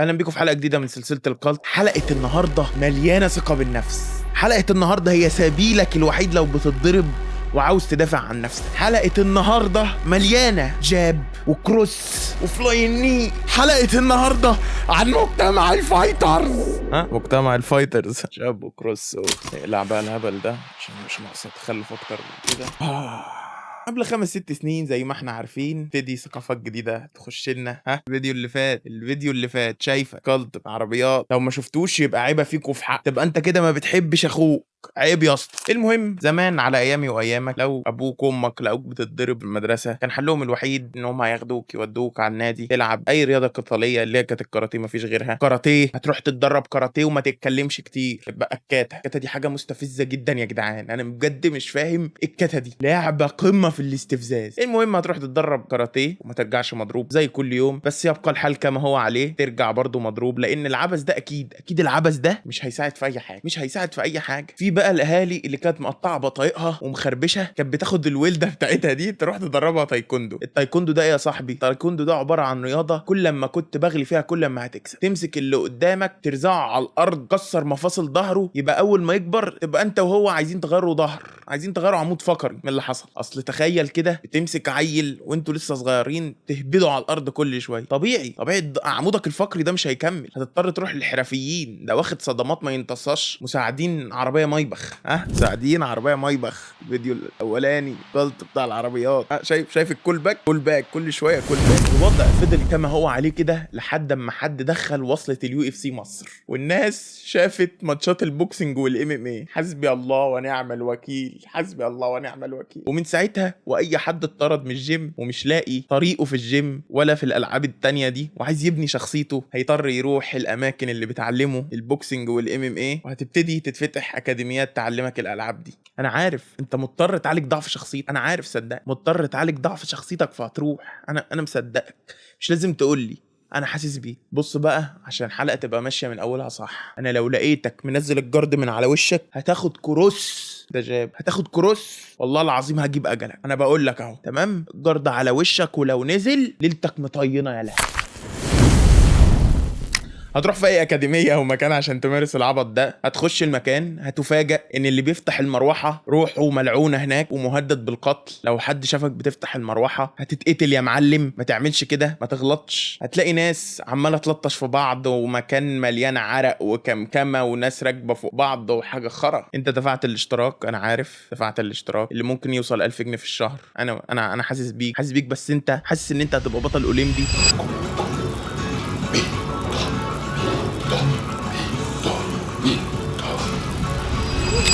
اهلا بيكم في حلقه جديده من سلسله الكالت. حلقه النهارده مليانه ثقه بالنفس. حلقه النهارده هي سبيلك الوحيد لو بتتضرب وعاوز تدافع عن نفسك. حلقه النهارده مليانه جاب وكروس وفلاين ني. حلقه النهارده عن مجتمع الفايترز. مجتمع الفايترز، جاب وكروس اقلع بقى الهبل ده عشان مش ناقصه تخلف اكتر من كده. قبل 5-6 سنين زي ما احنا عارفين تبتدي ثقافات جديده تخش لنا. الفيديو اللي فات شايفه كالت عربيات. لو ما شفتوش يبقى عيبه فيك وفي حق، تبقى انت كده ما بتحبش اخوك، عيب يا اسطى. المهم زمان على ايامي وايامك لو ابوك وامك لقوك بتتضرب في المدرسه كان حلهم الوحيد ان هم هياخدوك يودوك على النادي تلعب اي رياضه قتاليه اللي هي كانت الكاراتيه، مفيش غيرها. كاراتيه هتروح تتدرب كاراتيه وما تتكلمش كتير. تبقى الكاتا دي حاجه مستفزه جدا يا جدعان، انا بجد مش فاهم الكاتا دي، لعبه قمه في الاستفزاز. المهم هتروح تتدرب كاراتيه وما ترجعش مضروب زي كل يوم، بس يبقى الحال كما هو عليه، ترجع برضو مضروب، لان العبث ده اكيد العبث ده مش هيساعد في اي حاجه، مش هيساعد في اي حاجه. في بقى الاهالي اللي كانت مقطعه بطايقها ومخربشه كانت بتاخد الولده بتاعتها دي تروح تدربها تايكوندو. التايكوندو ده يا صاحبي، التايكوندو ده عباره عن رياضه كل ما كنت بغلي فيها كل ما هتكسب. تمسك اللي قدامك ترزعه على الارض، كسر مفاصل ظهره، يبقى اول ما يكبر تبقى انت وهو عايزين تغيروا ظهر، عايزين تغيروا عمود فقري من اللي حصل. اصل تخيل كده بتمسك عيل وانتوا لسه صغيرين تهبدوا على الارض كل شويه، طبيعي عمودك الفقري ده مش هيكمل، هتضطر تروح للحرفيين. ده واخد صدمات ما ينتصاش، مساعدين عربيه مايبخ. مساعدين عربيه مايبخ. الفيديو الاولاني غلط بتاع العربيات. شايف الكول باك كل شويه كول باك. الوضع فضل كما هو عليه كده لحد اما حد دخل وصله اليو اف سي مصر، والناس شافت ماتشات البوكسنج والام ام اي. حسبي الله ونعم الوكيل، حسبي الله ونعم الوكيل. ومن ساعتها واي حد اتطرد من الجيم ومش لاقي طريقه في الجيم ولا في الالعاب التانية دي وعايز يبني شخصيته، هيضطر يروح الاماكن اللي بتعلمه البوكسنج والام ام اي، وهتبتدي تتفتح اكاديميات تعلمك الالعاب دي. انا عارف انت مضطر تعالج ضعف شخصيتك، انا عارف، صدق مضطر تعالج ضعف شخصيتك فهتروح. انا مصدقك، مش لازم تقول لي، انا حاسس بيه. بص بقى عشان الحلقه تبقى ماشيه من اولها صح، انا لو لقيتك منزل الجرد من على وشك هتاخد كروس. ده جاب، هتاخد كروس والله العظيم هجيب اجلك. انا بقول لك اهو، تمام؟ الجرد على وشك ولو نزل ليلتك مطينه يالا. هتروح في اي اكاديميه او مكان عشان تمارس العبط ده، هتخش المكان هتفاجئ ان اللي بيفتح المروحه روحه ملعونه هناك ومهدد بالقتل. لو حد شافك بتفتح المروحه هتتقتل يا معلم، ما تعملش كده، ما تغلطش. هتلاقي ناس عماله تلطش في بعض ومكان مليان عرق وكمكمه وناس راكبه فوق بعض وحاجه خرا. انت دفعت الاشتراك، انا عارف دفعت الاشتراك اللي ممكن يوصل 1000 جنيه في الشهر. انا حاسس بيك بس انت حاسس ان انت هتبقى بطل اولمبي.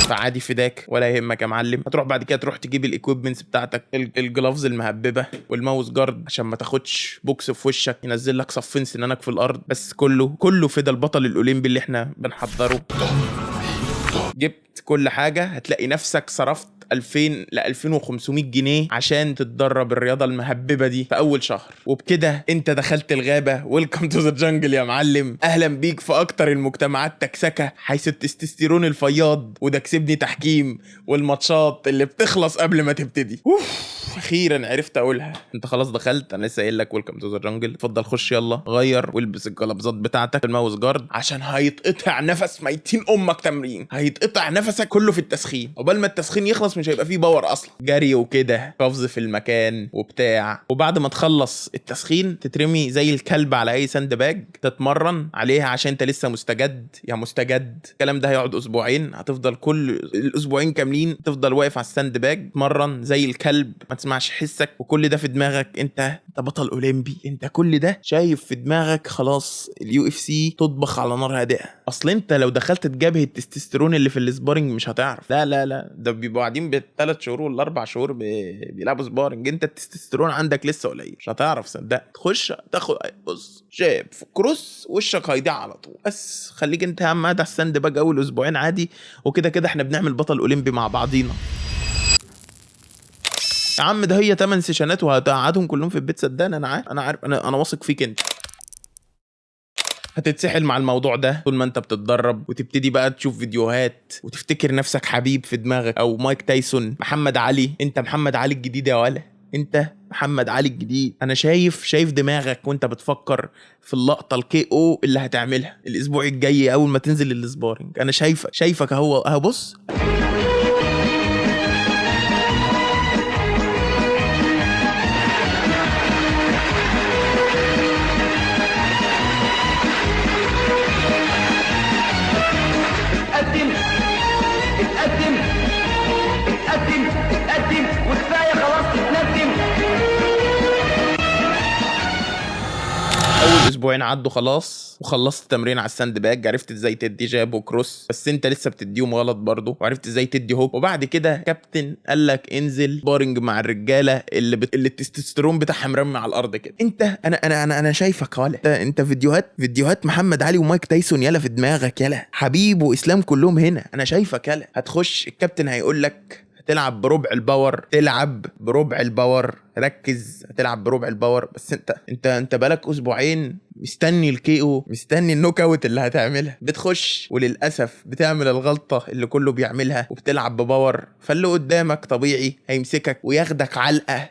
فعادي فداك ولا يهمك يا معلم. هتروح بعد كده تروح تجيب الايكويبمنتس بتاعتك، الجلافز المهببه والماوس جارد عشان ما تاخدش بوكس في وشك ينزل لك صفين سنانك في الارض. بس كله فدا البطل الاولمبي اللي احنا بنحضره. جبت كل حاجه هتلاقي نفسك صرفت 2000 ل 2500 جنيه عشان تتدرب الرياضه المهببه دي في اول شهر. وبكده انت دخلت الغابه. ويلكم تو ذا جنجل يا معلم. اهلا بيك في اكتر المجتمعات تكسكه، حيث التستوستيرون الفياض وده كسبني تحكيم، والماتشات اللي بتخلص قبل ما تبتدي. اخيرا عرفت اقولها. انت خلاص دخلت، انا لسه قايل لك ويلكم تو ذا جنجل. اتفضل خش يلا غير والبس الجلابزات بتاعتك الماوس جارد عشان هيتقطع نفس ميتين امك تمرين. هيتقطع نفسك كله في التسخين، عقبال ما التسخين يخلص مش هيبقى فيه باور اصلا. جري وكده قفز في المكان وبتاع. وبعد ما تخلص التسخين تترمي زي الكلب على اي ساند باج تتمرن عليها عشان انت لسه مستجد يا مستجد. الكلام ده هيقعد اسبوعين، هتفضل كل الاسبوعين كاملين تفضل واقف على الساند باج تتمرن زي الكلب، ما تسمعش حسك، وكل ده في دماغك انت بطل اولمبي. انت كل ده شايف في دماغك خلاص اليو اف سي تطبخ على نار هادئه. اصل انت لو دخلت تجابه التستوستيرون اللي في السبارنج مش هتعرف. لا ده بيبقوا قاعدين ب3 شهور ولا 4 شهور بيلعبوا سبارنج. انت التستوستيرون عندك لسه قليل، مش هتعرف صدق. تخش تاخد بص جاب في كروس وشك هيضيع على طول. بس خليك انت يا عم قاعد على الساند باج اول اسبوعين عادي، وكده كده احنا بنعمل بطل اولمبي مع بعضينا يا عم. ده هي 8 سيشنات وهتقعدهم كلهم في البيت، صدقني انا عارف انا واثق فيك انت. هتتسحل مع الموضوع ده طول ما انت بتتدرب، وتبتدي بقى تشوف فيديوهات وتفتكر نفسك حبيب في دماغك او مايك تايسون، محمد علي. انت محمد علي الجديد يا ولا، انت محمد علي الجديد. انا شايف دماغك وانت بتفكر في اللقطه الكي او اللي هتعملها الاسبوع الجاي اول ما تنزل السبارينج. انا شايفك اهو بص. اتقدم وكفايه خلاص تتندم. اول اسبوعين عدوا خلاص وخلصت التمرين على الساند باج، عرفت ازاي تدي جاب وكروس، بس انت لسه بتديهم غلط برضه، وعرفت ازاي تدي هوب. وبعد كده كابتن قال لك انزل بارنج مع الرجاله اللي التستوستيرون بتاعها مرمي على الارض كده. انت انا شايفك ولا انت فيديوهات محمد علي ومايك تايسون يلا في دماغك، يلا حبيب واسلام كلهم هنا. انا شايفك يلا هتخش الكابتن هيقول لك تلعب بربع الباور، ركز هتلعب بربع الباور. بس انت بقالك اسبوعين مستني الكيو، مستني النوك اوت اللي هتعملها، بتخش وللاسف بتعمل الغلطه اللي كله بيعملها وبتلعب بباور. فاللي قدامك طبيعي هيمسكك وياخدك علقه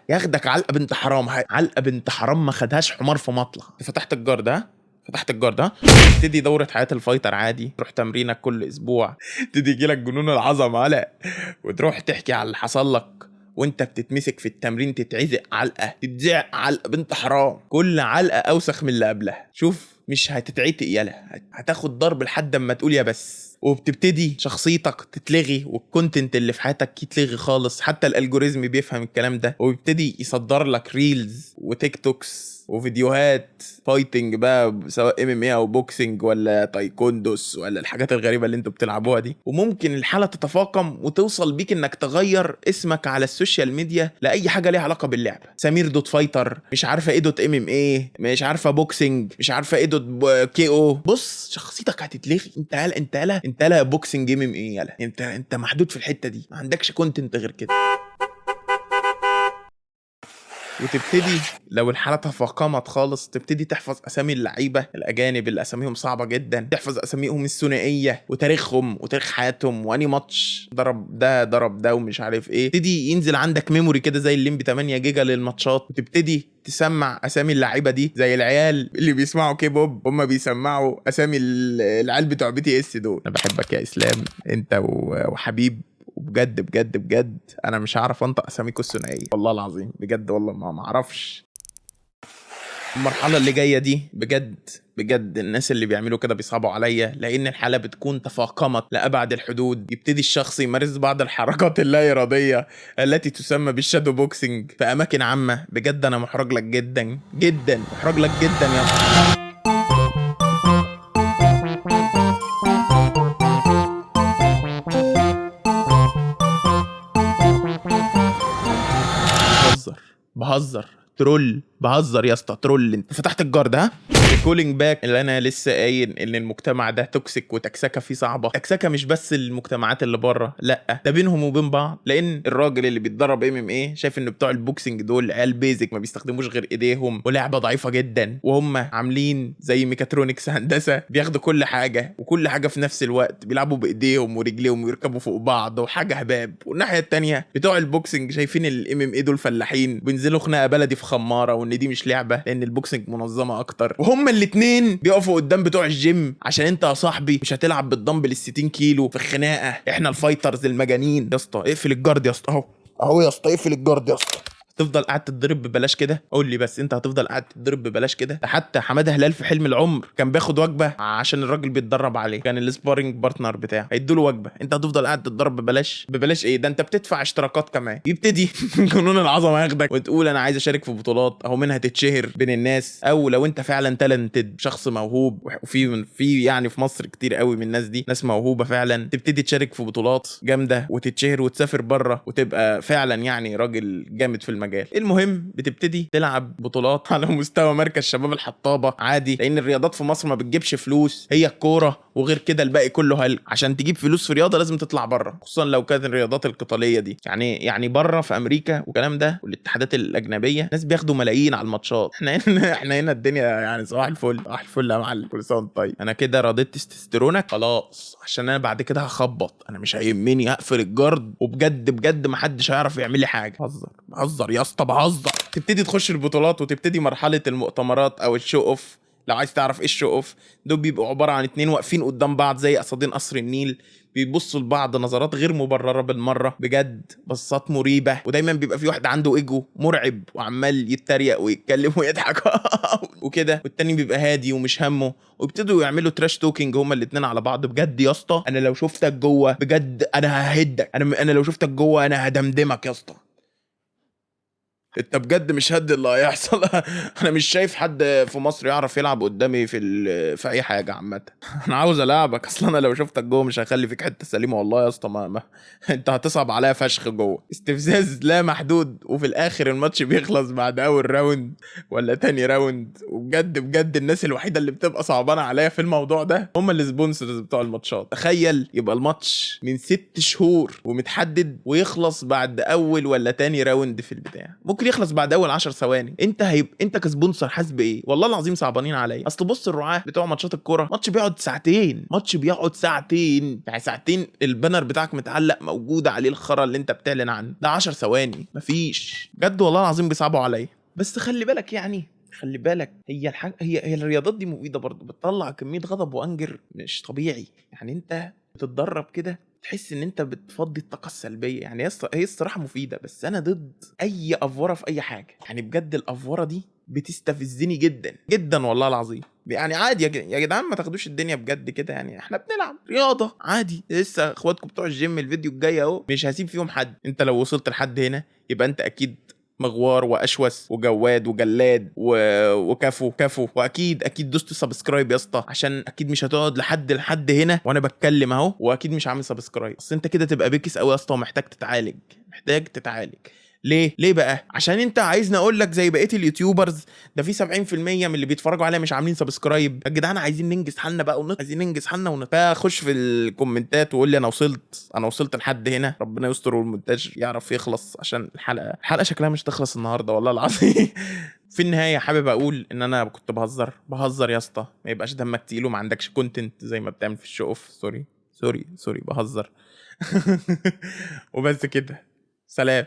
بنت حرام، علقه بنت حرام ما خدهاش حمار في مطلع. فتحت الجارد ها تبتدي دورة حياة الفايتر عادي، تروح تمرينك كل اسبوع، تبتدي يجيلك جنون العظمه على، وتروح تحكي على اللي حصل لك وانت بتتمسك في التمرين، تتعزق تتزعق علقه بنت حرام، كل علقه اوسخ من اللي قبلها. شوف مش هتتعتق يالا، هتاخد ضرب لحد اما تقول يا بس. وبتبتدي شخصيتك تتلغي والكونتنت اللي في حياتك يتلغي خالص، حتى الالجوريزم بيفهم الكلام ده وبيبتدي يصدر لك ريلز وتيك توكس وفيديوهات فايتنج بقى، سواء MMA او بوكسنج ولا تايكوندوس ولا الحاجات الغريبه اللي انتوا بتلعبوها دي. وممكن الحاله تتفاقم وتوصل بيك انك تغير اسمك على السوشيال ميديا لاي حاجه ليها علاقه باللعبه، سمير دوت فايتر، مش عارفه ايه دوت MMA، مش عارفه بوكسنج، مش عارفه ايه دوت كي او. بص شخصيتك هتتلغي. انت لا بوكسنج MMA يلا، انت محدود في الحته دي، ما عندكش كونتنت غير كده. وتبتدي لو الحالة تفاقمت خالص تبتدي تحفظ اسامي اللعيبة الاجانب اللي اساميهم صعبة جدا، تحفظ اساميهم الثنائية وتاريخهم وتاريخ حياتهم واني ماتش ضرب ده ومش عارف ايه. تبتدي ينزل عندك ميموري كده زي الليمبي 8 جيجا للماتشات، وتبتدي تسمع اسامي اللعيبة دي زي العيال اللي بيسمعوا كيبوب هم بيسمعوا اسامي العيال بتوع BTS دول. انا بحبك يا اسلام انت وحبيب، وبجد بجد بجد انا مش هعرف انطق اساميكوا الثنائيه والله العظيم، بجد والله ما اعرفش. المرحله اللي جايه دي بجد الناس اللي بيعملوا كده بيصعبوا عليا، لان الحاله بتكون تفاقمت لابعد الحدود. يبتدي الشخص يمارس بعض الحركات اللا اراديه التي تسمى بالشادو بوكسنج في اماكن عامه. بجد انا محرج لك جدا جدا، محرج لك جدا يا بهزر يا اسطى ترول. انت فتحت الجارد ها الكولينج باك اللي انا لسه قايل ان المجتمع ده توكسيك وتكسكه فيه صعبه. تكسكه مش بس المجتمعات اللي بره، لا ده بينهم وبين بعض، لان الراجل اللي بيتدرب MMA شايف ان بتوع البوكسنج دول عيال بيزك ما بيستخدموش غير ايديهم ولعبه ضعيفه جدا، وهم عاملين زي ميكاترونكس هندسه بياخدوا كل حاجه وكل حاجه في نفس الوقت، بيلعبوا بايديهم ورجليهم ويركبوا فوق بعض وحاجه هباب. والناحيه التانيه بتوع البوكسنج شايفين MMA دول فلاحين بينزلوا خناقه بلدي في خماره، وان دي مش لعبه لان البوكسنج منظمه اكتر. وهم الاتنين بيقفوا قدام بتوع الجيم عشان انت يا صاحبي مش هتلعب بالدمبل ال60 كيلو في الخناقه. احنا الفايترز المجانين. يا اسطى اقفل الجارد يا اسطى، اهو يا اسطى اقفل الجارد يا اسطى. تفضل قاعد تتضرب ببلاش كده؟ قول لي بس انت هتفضل قاعد تتضرب ببلاش كده؟ حتى حماده هلال في حلم العمر كان بياخد وجبه عشان الراجل بيتدرب عليه، كان السبارينج بارتنر بتاعه هيدوا له وجبه. انت هتفضل قاعد تتضرب ببلاش ايه ده؟ انت بتدفع اشتراكات كمان. يبتدي قانون العظمه ياخدك وتقول انا عايز اشارك في بطولات اهو منها تتشهر بين الناس، او لو انت فعلا تالنتد شخص موهوب، وفي يعني في مصر كتير قوي من الناس دي ناس موهوبه فعلا، تبتدي تشارك في بطولات جامده وتتشهر وتسافر بره وتبقى فعلا يعني راجل جامد في المجال. المهم بتبتدي تلعب بطولات على مستوى مركز شباب الحطابه عادي، لان الرياضات في مصر ما بتجيبش فلوس، هي الكوره وغير كده الباقي كله هلك. عشان تجيب فلوس في رياضه لازم تطلع بره، خصوصا لو كانت الرياضات القتاليه دي. يعني بره في امريكا والكلام ده والاتحادات الاجنبيه ناس بياخدوا ملايين على الماتشات. احنا هنا الدنيا يعني صباح الفل، صباح الفل يا معلم، كل سنه وانت طيب. انا كده رضيت تستوستيرونك خلاص، عشان انا بعد كده هخبط، انا مش هيهمني، هقفل الجارد وبجد بجد محدش هيعرف يعمل لي حاجه. بهزر يا اسطى، بهزر. تبتدي تخش البطولات وتبتدي مرحله المؤتمرات او الشو اوف. لو عايز تعرف ايه الشو اوف، دول بيبقوا عباره عن اتنين واقفين قدام بعض زي اسدين قصر النيل، بيبصوا لبعض نظرات غير مبرره بالمره، بجد بصات مريبه. ودايما بيبقى في واحد عنده ايجو مرعب وعمال يتريق ويتكلم ويضحك وكده، والتاني بيبقى هادي ومش همه، ويبتدوا يعملوا تراش توكينج هما الاتنين على بعض. بجد يا اسطى انا لو شفتك جوه بجد انا ههدك، انا لو شفتك جوه انا هدمدمك يا اسطى. انت بجد مش هد اللي هيحصل. انا مش شايف حد في مصر يعرف يلعب قدامي في اي حاجه عامه. انا عاوز العبك، اصلا انا لو شفتك جوه مش هخلي فيك حته سليمه والله يا اسطى. انت هتصعب عليا فشخ جوه، استفزاز لا محدود. وفي الاخر الماتش بيخلص بعد اول راوند ولا تاني راوند. وبجد بجد الناس الوحيده اللي بتبقى صعبانه عليا في الموضوع ده هم السبونسرز بتوع الماتشات. تخيل يبقى الماتش من 6 شهور ومتحدد ويخلص بعد اول ولا تاني راوند في البتاع، ممكن يخلص بعد اول 10 ثواني. انت كسبونسر حاسس بايه؟ والله العظيم صعبانين عليا. اصل بص الرعاه بتوع ماتشات الكوره، ماتش بيقعد ساعتين، يعني ساعتين البانر بتاعك متعلق موجود عليه الخرا اللي انت بتعلن عنه، ده 10 ثواني مفيش. بجد والله العظيم بيصعبوا عليا. بس خلي بالك يعني، خلي بالك، هي الرياضات دي مفيده برضه، بتطلع كميه غضب وانجر مش طبيعي. يعني انت بتتدرب كده تحس ان انت بتفضي الطاقه السلبيه. يعني هي الصراحه مفيده، بس انا ضد اي افوره في اي حاجه. يعني بجد الافوره دي بتستفزني جدا جدا والله العظيم. يعني عادي يا جدعان ما تاخدوش الدنيا بجد كده، يعني احنا بنلعب رياضه عادي. لسه اخواتكم بتوع الجيم الفيديو الجاي اهو، مش هسيب فيهم حد. انت لو وصلت لحد هنا يبقى انت اكيد مغوار واشوس وجواد وجلاد وكفو واكيد دوست سبسكرايب يا اسطى، عشان اكيد مش هتقعد لحد هنا وانا بتكلم اهو واكيد مش عامل سبسكرايب. اصل انت كده تبقى بيكس قوي يا اسطى ومحتاج تتعالج. ليه بقى؟ عشان انت عايزني اقول لك زي بقيه اليوتيوبرز ده في 70% من اللي بيتفرجوا عليا مش عاملين سبسكرايب. يا جدعان عايزين ننجز حالنا بقى عايزين ننجز حالنا فخش في الكومنتات وقول لي انا وصلت لحد هنا، ربنا يستر والمونتاج يعرف يخلص، عشان الحلقه شكلها مش تخلص النهارده والله العظيم. في النهايه حابب اقول ان انا كنت بهزر يا اسطى، ما يبقاش دمك تقيل وما عندكش كونتنت زي ما بتعمل في الشو اوف. سوري بهزر. وبس كده، سلام.